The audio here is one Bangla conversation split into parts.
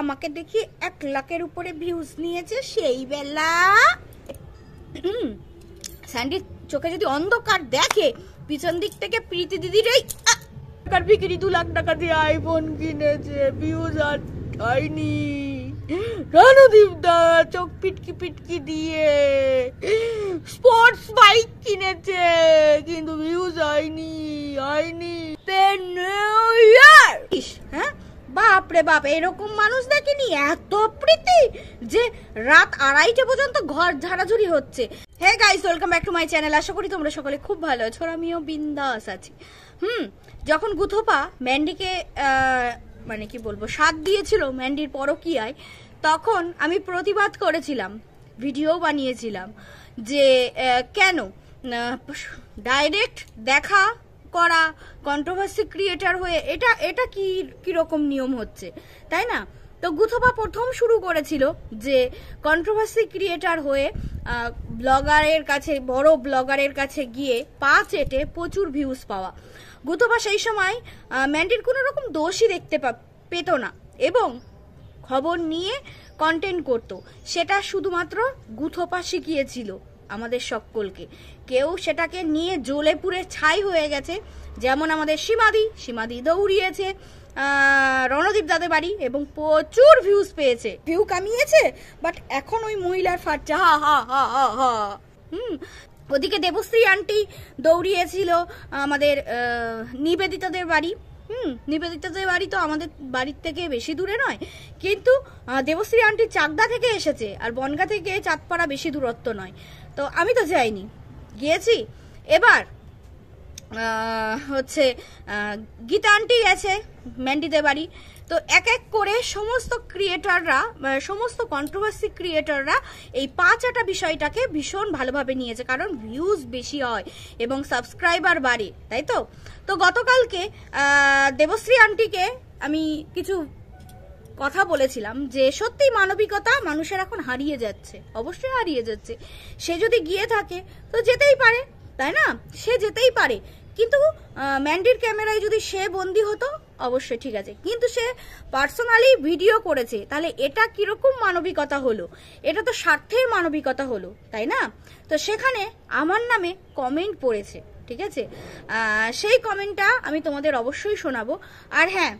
আমাকে দেখি 1 লাখের উপরে ভিউজ নিয়েছে, সেই বেলা স্যান্ডির চোখে যদি অন্ধকার দেখে, পিছন দিক থেকে প্রীতি দিদির এই টাকার বিক্রি 2 লাখ টাকা দিয়ে আইফোন কিনেছে, ভিউজ আর হয়নি। রণদীপ দা চোখ পিটকি পিটকি দিয়ে স্পোর্টস বাইক কিনেছে, কিন্তু ভিউজ হয়নি। হ্যাঁ বাপরে বাপ, এরকম মানুষ দেখিনি, এত প্রীতি যে রাত 2:30 পর্যন্ত ঘর ঝাড়াঝুড়ি হচ্ছে। Hey guys, welcome back to my channel. আশা করি তোমরা সকলে খুব ভালো আছো, আমিও বিন্দাস আছি। যখন গুথোপা ম্যান্ডিকে মানে কি বলবো সাথ দিয়েছিল ম্যান্ডির পরকীয়ায়, তখন আমি প্রতিবাদ করেছিলাম, ভিডিও বানিয়েছিলাম যে কেন ডাইরেক্ট দেখা করা কন্ট্রোভার্সি ক্রিয়েটার হয়ে এটা কি রকম নিয়ম হচ্ছে, তাই না? তো গুথোপা প্রথম শুরু করেছিল যে কন্ট্রোভার্সি ক্রিয়েটার হয়ে ব্লগারের কাছে, বড় ব্লগারের কাছে গিয়ে পা চেটে প্রচুর ভিউজ পাওয়া। গুথোপা সেই সময় ম্যান্ডির কোনো রকম দোষই দেখতে পেত না এবং খবর নিয়ে কন্টেন্ট করত। সেটা শুধুমাত্র গুথোপা শিখিয়েছিল আমাদের সকলকে। কেউ সেটাকে নিয়ে জ্বলে পুড়ে ছাই হয়ে গেছে, যেমন আমাদের সীমাদি দৌড়িয়েছে রণদীপ দাদের বাড়ি এবং প্রচুর ভিউজ পেয়েছে, ভিউ কামিয়েছে, বাট এখন ওই মহিলার ফাটছে হা হা হা হা হা। ওদিকে দেবশ্রী আন্টি দৌড়িয়েছিল আমাদের নিবেদিতাদের বাড়ি। নিবেদিতাদের বাড়ি তো আমাদের বাড়ির থেকে বেশি দূরে নয়, কিন্তু দেবশ্রী আন্টি চাকদা থেকে এসেছে আর বনগা থেকে চাঁদপাড়া বেশি দূরত্ব নয়। তো আমি তো যাইনি, গিয়েছি। এবার হচ্ছে গীতা আন্টি গেছে ম্যান্ডিদের বাড়ি। তো এক এক করে সমস্ত ক্রিয়েটাররা, সমস্ত কন্ট্রোভার্সি ক্রিয়েটাররা এই পাঁচাটা বিষয়টাকে ভীষণ ভালোভাবে নিয়েছে, কারণ ভিউজ বেশি হয় এবং সাবস্ক্রাইবার বাড়ে, তাই তো? তো গতকালকে দেবশ্রী আন্টিকে আমি কিছু কথা বলেছিলাম যে সত্যি মানবিকতা মানুষের এখন হারিয়ে যাচ্ছে, অবশ্যই হারিয়ে যাচ্ছে। সে যদি গিয়ে থাকে তো যেতেই পারে, তাই না? সে যেতেই পারে, কিন্তু ম্যান্ডির ক্যামেরায় যদি সে বন্দি হতো অবশ্যই ঠিক আছে, কিন্তু সে পার্সোনালি ভিডিও করেছে, তাহলে এটা কিরকম মানবিকতা হলো? এটা তো স্বার্থের মানবিকতা হলো, তাই না? তো সেখানে আমার নামে কমেন্ট পড়েছে, ঠিক আছে? সেই কমেন্টটা আমি তোমাদের অবশ্যই শোনাবো। আর হ্যাঁ,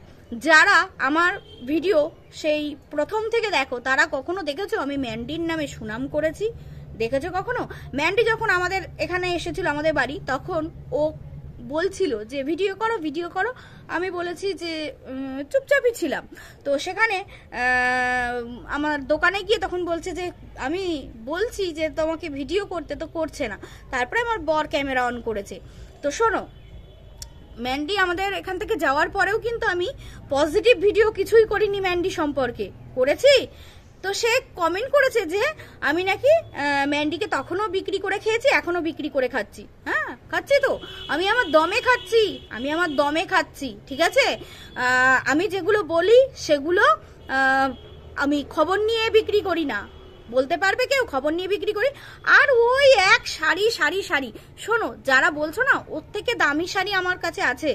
যারা আমার ভিডিও সেই প্রথম থেকে দেখো, তারা কখনো দেখেছো আমি ম্যান্ডির নামে সুনাম করেছি? দেখেছো কখনো? ম্যান্ডি যখন আমাদের এখানে এসেছিল আমাদের বাড়ি, তখন ও বলছিল যে ভিডিও করো। আমি বলেছি যে চুপচাপই ছিলাম। তো সেখানে আমার দোকানে গিয়ে তখন বলছে যে আমি বলছি যে তোমাকে ভিডিও করতে, তো করছে না। তারপরে আমার বর ক্যামেরা অন করেছে। তো শোনো, ম্যান্ডি আমাদের এখান থেকে যাওয়ার পরেও কিন্তু আমি পজিটিভ ভিডিও কিছুই করিনি ম্যান্ডি সম্পর্কে, করেছি। তো সে কমেন্ট করেছে যে আমি নাকি ম্যান্ডিকে তখনও বিক্রি করে খেয়েছি, এখনো বিক্রি করে খাচ্ছি। হ্যাঁ, খাচ্ছি তো, আমি আমার দমে খাচ্ছি, ঠিক আছে? আমি যেগুলো বলি সেগুলো আমি খবর নিয়ে বিক্রি করি না। বলতে পারবে কেউ খবর নিয়ে বিক্রি করি? আর ওই এক শাড়ি শোনো, যারা বলছো না ওর থেকে দামি শাড়ি আমার কাছে আছে,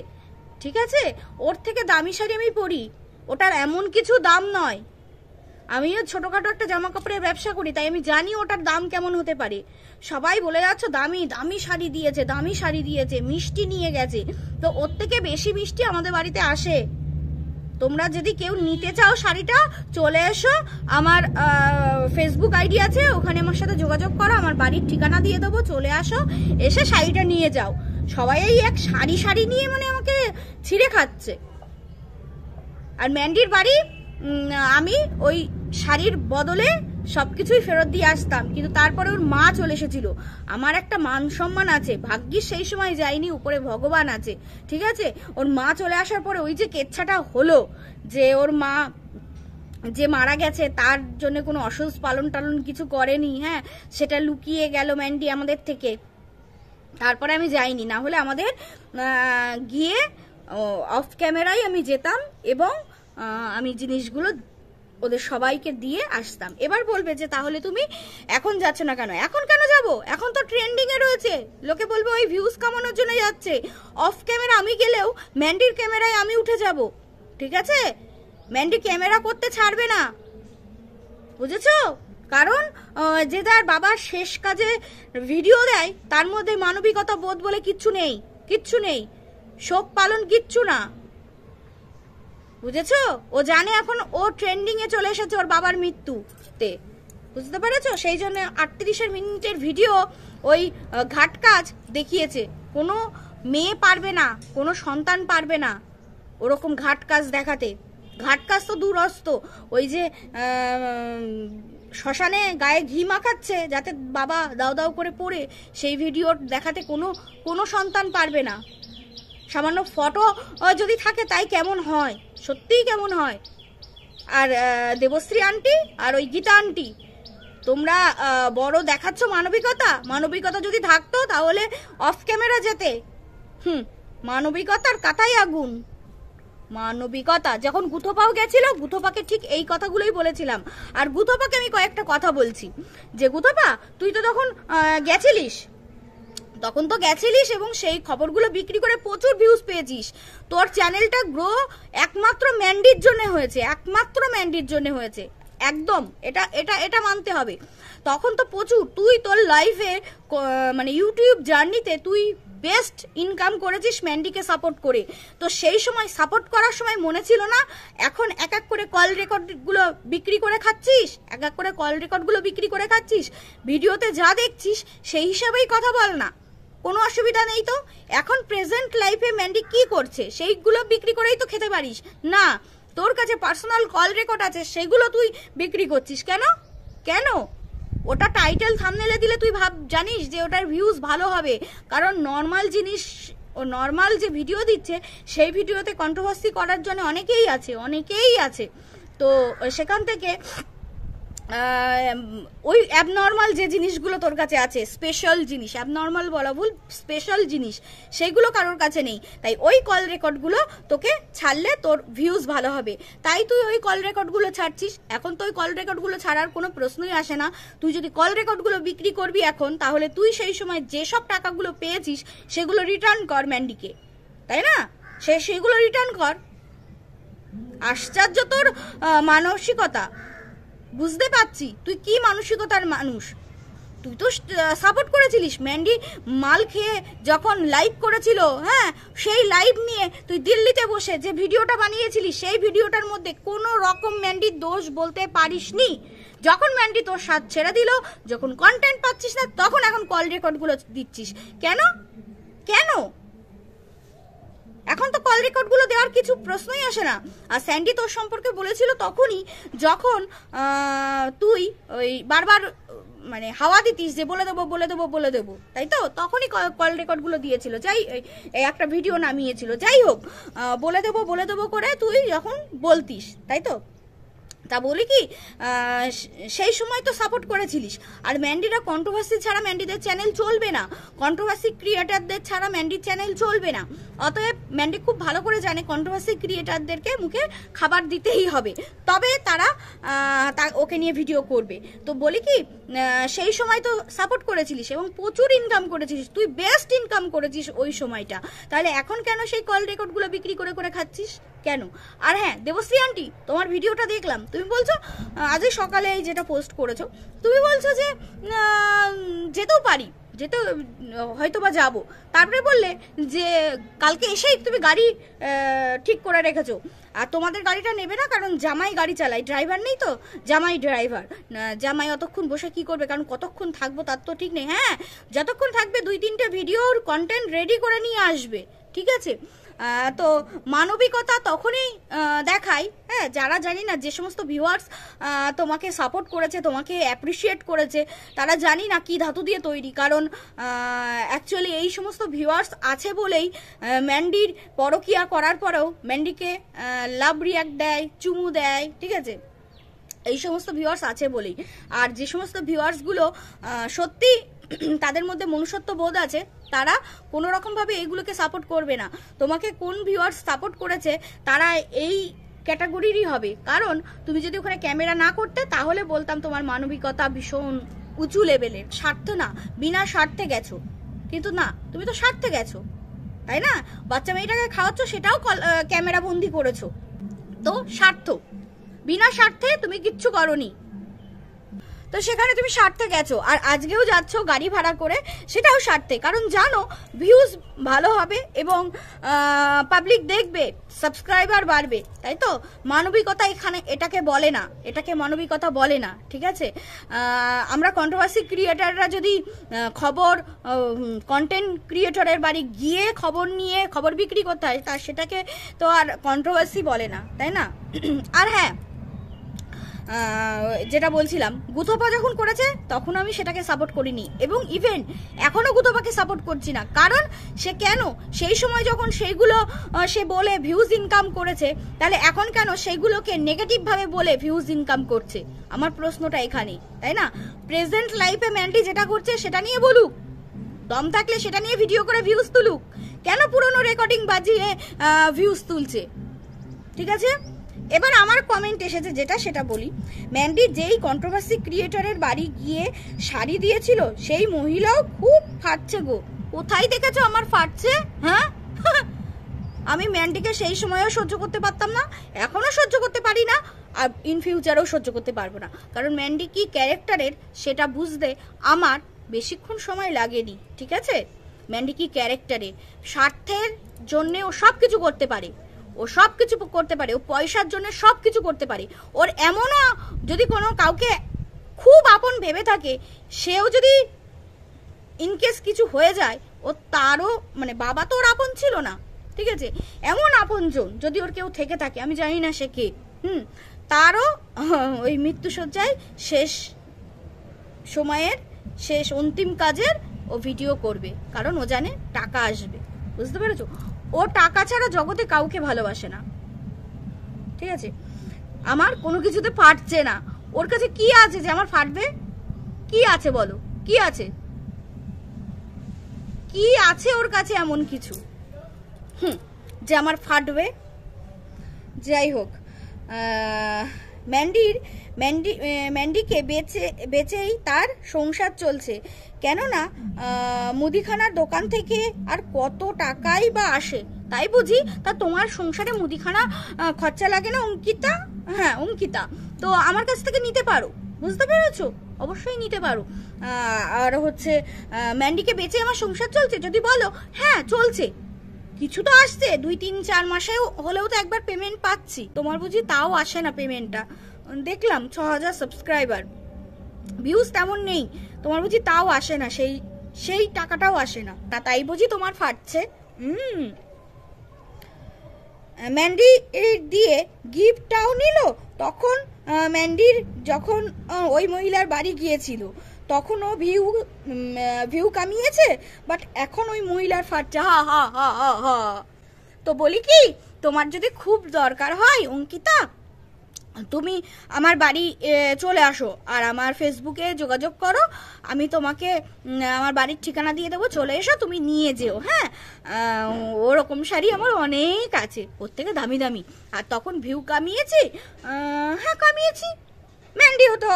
ঠিক আছে? ওর থেকে দামি শাড়ি আমি পরি, ওটার এমন কিছু দাম নয়। আমিও ছোটখাটো একটা জামা কাপড়ের ব্যবসা করি, তাই আমি জানি ওটার দাম কেমন হতে পারে। সবাই বলে যাচ্ছ দামি শাড়ি দিয়েছে, মিষ্টি নিয়ে গেছে। তো ওর থেকে বেশি মিষ্টি আমাদের বাড়িতে আসে। তোমরা যদি কেউ নিতে চাও শাড়িটা, চলে এসো, আমার ফেসবুক আইডি আছে, ওখানে আমার সাথে যোগাযোগ করো, আমার বাড়ির ঠিকানা দিয়ে দেবো, চলে আসো, এসে শাড়িটা নিয়ে যাও। সবাই এই এক শাড়ি নিয়ে মানে আমাকে ছিঁড়ে খাচ্ছে। আর ম্যান্ডির বাড়ি আমি ওই শাড়ির বদলে সবকিছুই ফেরত দিয়ে আসতাম, কিন্তু তারপরে ওর মা চলে এসেছিল। আমার একটা মান সম্মান আছে, ভাগ্যিস সেই সময় যাইনি, উপরে ভগবান আছে, ঠিক আছে? ওর মা চলে আসার পরে ওই যে কেচ্ছাটা হলো যে ওর মা যে মারা গেছে তার জন্য কোনো অসুস্থ পালন কিছু করেনি, হ্যাঁ, সেটা লুকিয়ে গেল ম্যান্ডি আমাদের থেকে। তারপরে আমি যাইনি, না হলে আমাদের গিয়ে অফ ক্যামেরায় আমি যেতাম এবং আমি জিনিসগুলো ওদের সবাইকে দিয়ে আসতাম। এবার বলবে যে তাহলে তুমি এখন যাচ্ছ না কেন? এখন কেন যাব? এখন তো ট্রেন্ডিং এ রয়েছে, লোকে বলবে ওই ভিউজ কামানোর জন্য যাচ্ছে। অফ ক্যামেরা আমি গেলেও ম্যান্ডির ক্যামেরায় আমি উঠে যাব, ঠিক আছে? ম্যান্ডি ক্যামেরা করতে ছাড়বে না, বুঝেছো? কারণ যে তার বাবার শেষ কাজে ভিডিও দেয় তার মধ্যে মানবিকতা বোধ বলে কিচ্ছু নেই, কিচ্ছু নেই, শোক পালন কিচ্ছু না, বুঝেছো? ও জানে এখন ও ট্রেন্ডিং এ চলে এসেছে ওর বাবার মৃত্যুতে, বুঝতে পেরেছো? সেই জন্য 38 মিনিটের ভিডিও ওই ঘাট কাজ দেখিয়েছে। কোনো মেয়ে পারবে না, কোনো সন্তান পারবে না ওরকম ঘাট কাজ দেখাতে। ঘাট কাজ তো দূরস্থ, ওই যে শ্মশানে গায়ে ঘি মাখাচ্ছে যাতে বাবা দাও দাও করে পড়ে, সেই ভিডিও দেখাতে কোনো সন্তান পারবে না। সামান্য ফটো যদি থাকে তাই কেমন হয়, সত্যিই কেমন হয়। আর দেবশ্রী আন্টি আর ওই গীতা আন্টি, তোমরা বড় দেখাচ্ছ মানবিকতা, মানবিকতা যদি থাকতো তাহলে অফ ক্যামেরা যেতে। মানবিকতার কাতাই আগুন, মানবিকতা। যখন গুথোপাও গেছিল, গুথোপাকে ঠিক এই কথাগুলোই বলেছিলাম। আর গুথোপাকে আমি কয়েকটা কথা বলছি যে গুথোপা তুই তো তখন গেছিলিস, তখন তো গেছিলিস এবং সেই খবরগুলো বিক্রি করে প্রচুর ভিউজ পেয়েছিস। তোর চ্যানেলটা গ্রো একমাত্র ম্যান্ডির জন্য হয়েছে, একমাত্র ম্যান্ডির জন্য হয়েছে, একদম এটা এটা এটা মানতে হবে। তখন তো প্রচুর তুই তোর লাইফে মানে ইউটিউব জার্নিতে তুই বেস্ট ইনকাম করেছিস ম্যান্ডিকে সাপোর্ট করে। তো সেই সময় সাপোর্ট করার সময় মনে ছিল না? এখন এক এক করে কল রেকর্ডগুলো বিক্রি করে খাচ্ছিস, এক এক করে কল রেকর্ডগুলো বিক্রি করে খাচ্ছিস, ভিডিওতে যা দেখছিস সেই হিসাবেই কথা বল না, কোনো অসুবিধা নেই তো। এখন প্রেজেন্ট লাইফে ম্যান্ডি কি করছে সেইগুলো বিক্রি করেই তো খেতে পারিস না। তোর কাছে পার্সোনাল কল রেকর্ড আছে, সেগুলো তুই বিক্রি করছিস কেন? কেন? ওটা টাইটেল থাম্বনেলে দিলে তুই জানিস যে ওটার ভিউজ ভালো হবে, কারণ নর্মাল জিনিস, ও নর্মাল যে ভিডিও দিচ্ছে সেই ভিডিওতে কন্ট্রোভার্সি করার জন্য অনেকেই আছে। তো সেখান থেকে ওই অ্যাবনর্মাল যে জিনিসগুলো তোর কাছে আছে, স্পেশাল জিনিস, অ্যাবনর্মাল বলা ভুল, স্পেশাল জিনিস সেইগুলো কারোর কাছে নেই। তাই ওই কল রেকর্ডগুলো তোকে ছাড়লে তোর ভিউজ ভালো হবে, তাই তুই ওই কল রেকর্ডগুলো ছাড়ছিস। এখন তো ওই কল রেকর্ডগুলো ছাড়ার কোনো প্রশ্নই আসে না। তুই যদি কল রেকর্ডগুলো বিক্রি করবি এখন, তাহলে তুই সেই সময় যেসব টাকাগুলো পেয়েছিস সেগুলো রিটার্ন কর ম্যান্ডিকে, তাই না? সেগুলো রিটার্ন কর। আশ্চর্য তোর মানসিকতা, বুঝতে পারছি তুই কি মানসিকতার মানুষ। তুই তো সাপোর্ট করেছিলিস ম্যান্ডি মাল খেয়ে যখন লাইভ করেছিল, হ্যাঁ, সেই লাইভ নিয়ে তুই দিল্লিতে বসে যে ভিডিওটা বানিয়েছিলিস সেই ভিডিওটার মধ্যে কোনো রকম ম্যান্ডির দোষ বলতে পারিসনি। যখন ম্যান্ডি তোর সাথ ছেড়ে দিল, যখন কন্টেন্ট পাচ্ছিস না, তখন এখন কল রেকর্ডগুলো দিচ্ছিস কেন? কেন? এখন তো কল রেকর্ডগুলো দেওয়ার কিছু প্রশ্নই আসে না। আর স্যান্ডি তোর সম্পর্কে বলেছিল তখনই যখন তুই ওই বারবার মানে হাওয়া দিতিস যে বলে দেবো, তাই তো? তখনই কল রেকর্ডগুলো দিয়েছিল, যাই একটা ভিডিও নামিয়েছিল, যাই হোক, বলে দেবো করে তুই যখন বলতিস, তাই তো? তা বলি কি, সেই সময় তো সাপোর্ট করেছিলিস। আর ম্যান্ডিরা কন্ট্রোভার্সি ছাড়া ম্যান্ডিদের চ্যানেল চলবে না, কন্ট্রোভার্সি ক্রিয়েটারদের ছাড়া ম্যান্ডির চ্যানেল চলবে না। অতএব ম্যান্ডি খুব ভালো করে জানে কন্ট্রোভার্সি ক্রিয়েটারদেরকে মুখে খাবার দিতেই হবে, তবে তারা ওকে নিয়ে ভিডিও করবে। তো বলি কি, সেই সময় তো সাপোর্ট করেছিলিস এবং প্রচুর ইনকাম করেছিলিস, তুই বেস্ট ইনকাম করেছিস ওই সময়টা। তাহলে এখন কেন সেই কল রেকর্ডগুলো বিক্রি করে খাচ্ছিস কেন? আর হ্যাঁ, দেবশ্রী আন্টি, তোমার ভিডিওটা দেখলাম, তুমি বলছো আজই সকালে এই যেটা পোস্ট করেছো, তুমি বলছো যে যেতেও পারি, যেতে হয়তো বা যাবো, তারপরে বললে যে কালকে এসেই তুমি গাড়ি ঠিক করে রেখেছো, আর তোমাদের গাড়িটা নেবে না কারণ জামাই গাড়ি চালায়, ড্রাইভার নেই তো, জামাই ড্রাইভার। জামাই অতক্ষণ বসে কি করবে, কারণ কতক্ষণ থাকবো তার তো ঠিক নেই। হ্যাঁ, যতক্ষণ থাকবে 2-3টে ভিডিওর কন্টেন্ট রেডি করে নিয়ে আসবে, ঠিক আছে? তো মানবিকতা তখনই দেখায়, হ্যাঁ, যারা জানি না, যে সমস্ত ভিউয়ার্স তোমাকে সাপোর্ট করেছে, তোমাকে অ্যাপ্রিসিয়েট করেছে, তারা জানি না কি ধাতু দিয়ে তৈরি। কারণ অ্যাকচুয়ালি এই সমস্ত ভিউয়ার্স আছে বলেই ম্যান্ডির পরকিয়া করার পরেও ম্যান্ডিকে লাভ রিয়াক্ট দেয়, চুমু দেয়, ঠিক আছে? এই সমস্ত ভিউয়ার্স আছে বলেই। আর যে সমস্ত ভিউয়ার্সগুলো সত্যি তাদের মধ্যে মনুষ্যত্ব বোধ আছে, তারা কোনো রকমভাবে এইগুলোকে সাপোর্ট করবে না। তোমাকে কোন ভিউয়ার্স সাপোর্ট করেছে তারা এই ক্যাটাগরিরই হবে, কারণ তুমি যদি ওখানে ক্যামেরা না করতে তাহলে বলতাম তোমার মানবিকতা ভীষণ উঁচু লেভেলের, স্বার্থ না, বিনা স্বার্থে গেছো। কিন্তু না, তুমি তো স্বার্থে গেছো, তাই না? বাচ্চা মেয়েটাকে খাওয়াচ্ছ, সেটাও ক্যামেরা বন্দি করেছো, তো স্বার্থ, বিনা স্বার্থে তুমি কিচ্ছু করনি, তো সেখানে তুমি স্বার্থে গেছো। আর আজকেও যাচ্ছ গাড়ি ভাড়া করে, সেটাও স্বার্থে, কারণ জানো ভিউজ ভালো হবে এবং পাবলিক দেখবে, সাবস্ক্রাইবার বাড়বে, তাই তো? মানবিকতা এখানে এটাকে বলে না, এটাকে মানবিকতা বলে না, ঠিক আছে? আমরা কন্ট্রোভার্সি ক্রিয়েটাররা যদি খবর, কন্টেন্ট ক্রিয়েটরের বাড়ি গিয়ে খবর নিয়ে খবর বিক্রি করতে হয়, তা সেটাকে তো আর কন্ট্রোভার্সি বলে না, তাই না? আর হ্যাঁ, যেটা বলছিলাম, গুথপা যখন করেছে তখন আমি সেটাকে সাপোর্ট করিনি, এবং ইভেন এখনো গুথপাকে সাপোর্ট করছি না। কারণ সে কেন সেই সময় যখন সেইগুলো সে বলে ভিউজ ইনকাম করেছে, তাহলে এখন কেন সেইগুলোকে নেগেটিভ ভাবে বলে ভিউজ ইনকাম করছে? আমার প্রশ্নটা এখানেই, তাই না? প্রেজেন্ট লাইফে ম্যান্ডি যেটা করছে সেটা নিয়ে বলুক, দম থাকলে সেটা নিয়ে ভিডিও করে ভিউজ তুলুক, কেন পুরনো রেকর্ডিং বাজিয়ে ভিউজ তুলছে? ঠিক আছে, এবার আমার কমেন্ট এসেছে যেটা, সেটা বলি। ম্যান্ডি যেই কন্ট্রোভার্সি ক্রিয়েটরের বাড়ি গিয়ে শাড়ি দিয়েছিল, সেই মহিলাও খুব ফাটছে গো। কোথায় দেখেছো আমার ফাটছে? হ্যাঁ, আমি ম্যান্ডিকে সেই সময়ও সহ্য করতে পারতাম না, এখনো সহ্য করতে পারি না, আর ইন ফিউচারেও সহ্য করতে পারবো না। কারণ ম্যান্ডি কি ক্যারেক্টারের সেটা বুঝতে আমার বেশিক্ষণ সময় লাগেনি, ঠিক আছে? ম্যান্ডি কি ক্যারেক্টারের, স্বার্থের জন্য ও সব কিছু করতে পারে, ও সব কিছু করতে পারে, ও পয়সার জন্য সব কিছু করতে পারে। ওর এমনও যদি কোনো কাউকে খুব আপন ভেবে থাকে, সেও যদি ইনকেস কিছু হয়ে যায়, ও তারও মানে বাবা তো ওর আপন ছিল না, ঠিক আছে? এমন আপনজন যদি ওর কেউ থেকে থাকে, আমি জানি না সে কে, তারও ওই মৃত্যুশয্যায় শেষ সময়ের শেষ অন্তিম কাজের ও ভিডিও করবে, কারণ ও জানে টাকা আসবে, বুঝতে পেরেছো? ও টাকা ছাড়া জগতে কাউকে ভালোবাসে না, ঠিক আছে? আমার কোনো কিছুতে ফাটছে না, ওর কাছে কি আছে যে আমার ফাটবে? কি আছে বলো, কি আছে? কি আছে ওর কাছে এমন কিছু যে আমার ফাটবে? যাই হোক, ম্যান্ডিকে বেচেই তার সংসার চলছে, কেননা মুদিখানার দোকান থেকে আর কত টাকাই বা আসে, তাই বুঝি? তা তোমার সংসারে মুদিখানা খরচা লাগে না অঙ্কিতা? হ্যাঁ অঙ্কিতা, তো আমার কাছ থেকে নিতে পারো, বুঝতে পেরেছো? অবশ্যই নিতে পারো। আর হচ্ছে ম্যান্ডিকে বেচে আমার সংসার চলছে যদি বলো, হ্যাঁ চলছে, কিছু তো আসছে, 2-3-4 মাসে হলেও তো একবার পেমেন্ট পাচ্ছি, তোমার বুঝি তাও আসে না পেমেন্টটা? দেখলাম 6000 সাবস্ক্রাইবার, ভিউজ তেমন নেই, তোমার বুঝি তাও আসে না, সেই টাকাটাও আসে না, তাই বুঝি তোমার ফাটছে? ম্যান্ডি দিয়ে গিফটটাও নিল, তখন ম্যান্ডির যখন ওই মহিলার বাড়ি গিয়েছিল তখন ও ভিউ কামিয়েছে, বাট এখন ওই মহিলার ফাটছে, হা হা হা হা হা। তো বলি কি, তোমার যদি খুব দরকার হয় অঙ্কিতা, তুমি আমার বাড়ি চলে আসো আর আমার ফেসবুকে যোগাযোগ করো, আমি তোমাকে আমার বাড়ির ঠিকানা দিয়ে দেবো, চলে এসো, তুমি নিয়ে যেও। হ্যাঁ, ওরকম শাড়ি আমার অনেক আছে, ওর থেকে দামি দামি। আর তখন ভিউ কামিয়েছি, হ্যাঁ কামিয়েছি। ম্যান্ডিও তো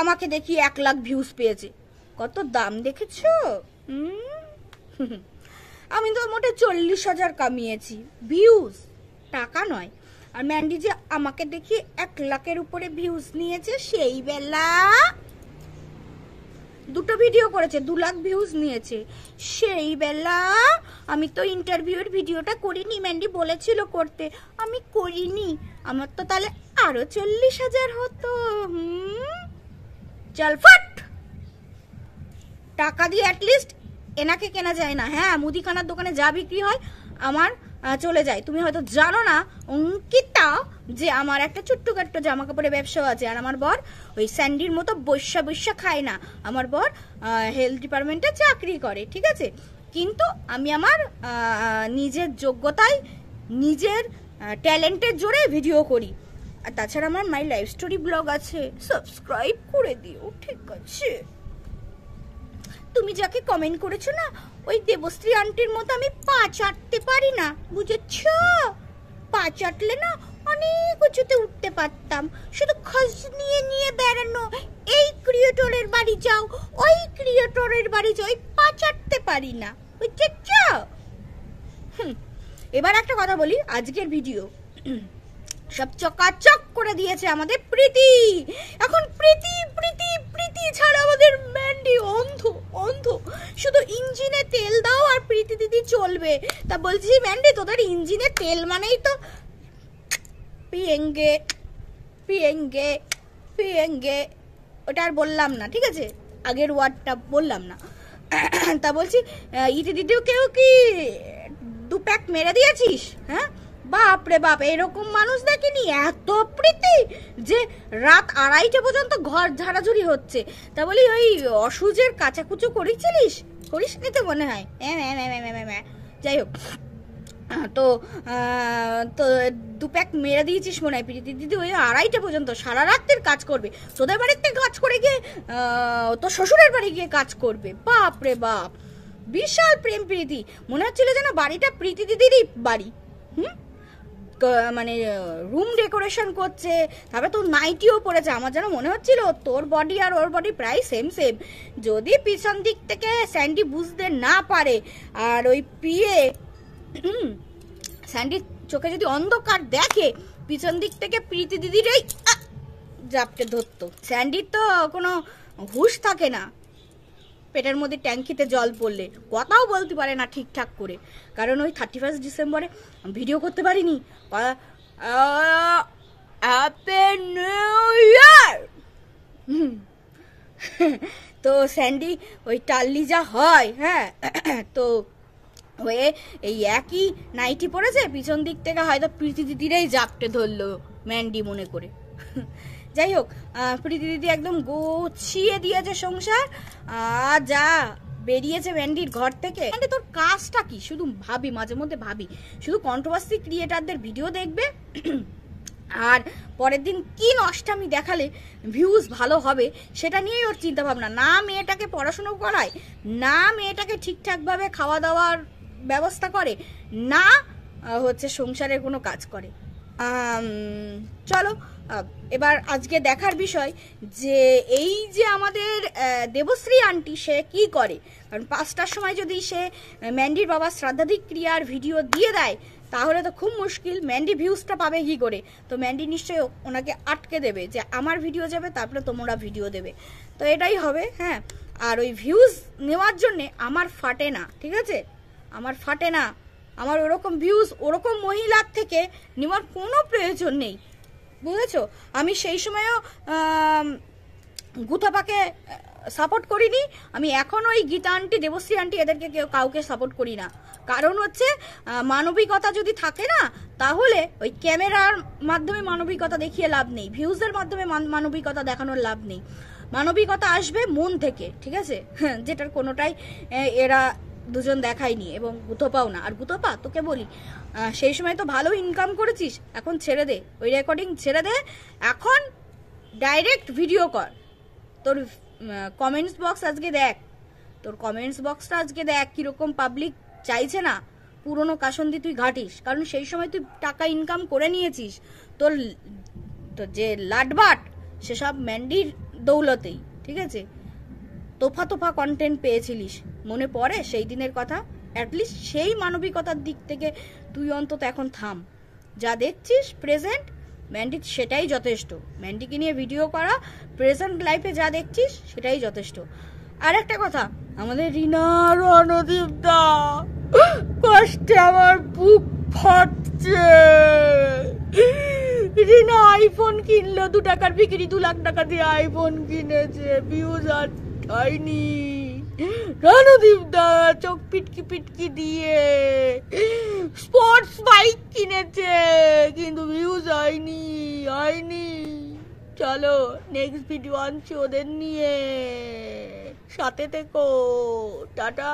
আমাকে দেখি 1 লাখ ভিউজ পেয়েছে, কত দাম দেখেছো? আমি তো মোটে 40,000 কামিয়েছি ভিউজ, টাকা নয়। আর ম্যান্ডি যে আমাকে দেখি 1 লাখের উপরে ভিউজ নিয়েছে, সেই বেলা 2টো ভিডিও করেছে, 2 লাখ ভিউজ নিয়েছে, সেই বেলা আমি তো ইন্টারভিউর ভিডিওটা করিনি, ম্যান্ডি বলেছিল করতে, আমি করিনি, আমার তো তাহলে আরো 40,000 হতো। চল ফাট, টাকা দিয়ে অ্যাটলিস্ট এনাকে কেনা যায় না। হ্যাঁ, মুদিখানার দোকানে যা বিক্রি হয় আমার চলে যায়। তুমি হয়তো জানো না অঙ্কিতা, যে আমার একটা ছোট্টখাট্ট জামা কাপড়ের ব্যবসাও আছে, আর আমার বর ওই স্যান্ডির মতো বৈশা খায় না, আমার বর হেলথ ডিপার্টমেন্টে চাকরি করে, ঠিক আছে? কিন্তু আমি আমার নিজের যোগ্যতায়, নিজের ট্যালেন্টের জোরে ভিডিও করি। আর তাছাড়া আমার মাই লাইফ স্টোরি ব্লগ আছে, সাবস্ক্রাইব করে দিও, ঠিক আছে? তুমি যাকে কমেন্ট করেছো না, ওই দেবশ্রী আন্টির মতো আমি পা চাটতে পারি না, বুঝেছ? পা চাটলে না অনেক উঁচুতে উঠতে পারতাম, শুধু খোঁজ নিয়ে নিয়ে বেড়ানো, এই ক্রিয়েটরের বাড়ি যাও, ওই ক্রিয়েটরের বাড়ি যাও, ওই পা চাটতে পারি না, বুঝেছ? এবার একটা কথা বলি, আজকের ভিডিও সব চকাচক করে দিয়েছে আমাদের প্রীতি। এখন প্রীতি প্রীতি প্রীতি ছাড়া আমাদের ম্যান্ডি অন্ধ অন্ধ, শুধু ইঞ্জিনে তেল দাও আর প্রীতি দিদি চলবে। তা বলছি ম্যান্ডি তোদের ইঞ্জিনে তেল মানেই তো পিয়েঙ্গে পিয়েঙ্গে পিয়েঙ্গে, ওটা আর বললাম না, ঠিক আছে, আগের ওয়ার্ডটা বললাম না। তা বলছি ইতি দিদিও কেউ কি 2 প্যাক মেরে দিয়েছিস? হ্যাঁ বাপরে বাপ, এরকম মানুষ দেখিনি, এত প্রীতি যে রাত 2:30 পর্যন্ত ঘর ঝাড়াঝুড়ি হচ্ছে। তা বলি ওই অসুজের কাচাকুচু করিস নি তো মনে হয়। যাই হোক, তো 2 প্যাক মেরে দিয়েছিস মনে হয় প্রীতি দিদি, ওই 2:30 পর্যন্ত সারা রাত্রির কাজ করবে, তোদের বাড়িতে কাজ করে গিয়ে তোর শ্বশুরের বাড়ি গিয়ে কাজ করবে। বাপ রে বাপ, বিশাল প্রেম প্রীতি, মনে হচ্ছিল যেন বাড়িটা প্রীতি দিদিরই বাড়ি। মানে রুম ডেকোরেশন করছে, তারপরে তোর নাইটিও পড়েছে, আমার যেন মনে হচ্ছিল তোর বডি আর ওর বডি প্রায় সেম সেম। যদি পিছন দিক থেকে স্যান্ডি বুঝতে না পারে আর ওই পিয়ে স্যান্ডির চোখে যদি অন্ধকার দেখে, পিছন দিক থেকে প্রীতি দিদিরই জাপটে ধরতো। স্যান্ডির তো কোনো হুঁশ থাকে না, পেটের মধ্যে ট্যাঙ্কিতে জল পড়লে কথাও বলতে পারে না ঠিকঠাক করে, কারণ ওই 31 ডিসেম্বরে ভিডিও করতে পারিনি। তো স্যান্ডি ওই টাল্লি যা হয়, হ্যাঁ, তো হয়ে এই একই নাইটি পড়েছে, পিছন দিক থেকে হয়তো প্রীতি দিদিরাই জাপটে ধরলো ম্যান্ডি মনে করে। যাই হোক, প্রীতি দিদি একদম গোছিয়ে দিয়েছে সংসার, যা বেরিয়েছে ম্যান্ডির ঘর থেকে। তোর কাজটা কি? শুধু ভাবি, মাঝে মধ্যে ভাবি, শুধু কন্ট্রোভার্সি ক্রিয়েটারদের ভিডিও দেখবে আর পরের দিন কি নষ্টামি দেখালে ভিউজ ভালো হবে সেটা নিয়েই ওর চিন্তা ভাবনা। না মেয়েটাকে পড়াশুনো করায়, না মেয়েটাকে ঠিকঠাকভাবে খাওয়া দাওয়ার ব্যবস্থা করে, না হচ্ছে সংসারের কোনো কাজ করে। চলো এবার আজকে দেখার বিষয় যে এই যে আমাদের দেবশ্রী আন্টি সে কি করে, কারণ 5টার সময় যদি সে ম্যান্ডির বাবার শ্রাদ্ধাধিক ক্রিয়ার ভিডিও দিয়ে দেয় তাহলে তো খুব মুশকিল, ম্যান্ডি ভিউজটা পাবে কি করে? তো ম্যান্ডি নিশ্চয়ই ওনাকে আটকে দেবে যে আমার ভিডিও যাবে তারপরে তোমরা ভিডিও দেবে, তো এটাই হবে। হ্যাঁ, আর ওই ভিউজ নেওয়ার জন্যে আমার ফাটে না, ঠিক আছে, আমার ফাটে না, আমার ওরকম ভিউজ ওরকম মহিলার থেকে নেওয়ার কোনো প্রয়োজন নেই, বুঝেছো? আমি সেই সময়ও গুথাপাকে সাপোর্ট করিনি, আমি এখন ওই গীতা আন্টি, দেবশ্রী আন্টি এদেরকে কাউকে সাপোর্ট করি না। কারণ হচ্ছে মানবিকতা যদি থাকে না, তাহলে ওই ক্যামেরার মাধ্যমে মানবিকতা দেখিয়ে লাভ নেই, ভিউজের মাধ্যমে মানবিকতা দেখানোর লাভ নেই। মানবিকতা আসবে মন থেকে, ঠিক আছে, যেটার কোনোটাই এরা দুজন দেখায়নি এবং গুথপাও না। আর গুথপা তোকে বলি, সেই সময় তো ভালো ইনকাম করেছিস, এখন ছেড়ে দে, ওই রেকর্ডিং ছেড়ে দে, এখন ডাইরেক্ট ভিডিও কর। তোর কমেন্টস বক্স আজকে দেখ, তোর কমেন্টস বক্সটা আজকে দেখ কিরকম পাবলিক চাইছে না পুরনো কাসন্দি তুই ঘাটিস, কারণ সেই সময় তুই টাকা ইনকাম করে নিয়েছিস, তোর যে লাটবাট সেসব ম্যান্ডির দৌলতেই, ঠিক আছে, তোফা তোফা কন্টেন্ট পেয়েছিলিস, মনে পড়ে সেই দিনের কথা? অ্যাটলিস্ট সেই মানবিকতার দিক থেকে তুই অন্তত এখন থাম। যা দেখছিস প্রেজেন্ট ম্যান্ডি সেটাই যথেষ্ট, ম্যান্ডিকে নিয়ে ভিডিও করা, প্রেজেন্ট লাইফে যা দেখছিস সেটাই যথেষ্ট। আর একটা কথা, আমাদের রিনা রণদীপ দা, কষ্টে আমার বুক ফাটছে। রিনা আইফোন কিনলো, 2 টাকার বিক্রি, 2 লাখ টাকা দিয়ে আইফোন কিনেছে, ভিউজ আর হয়নি। রণদীপ দা চোখ পিটকি পিটকি দিয়ে স্পোর্টস বাইক কিনেছে, কিন্তু ভিউজ হয়নি। চলো নেক্সট ভিডিও আনছি ওদের নিয়ে, সাথে থেকো, টাটা।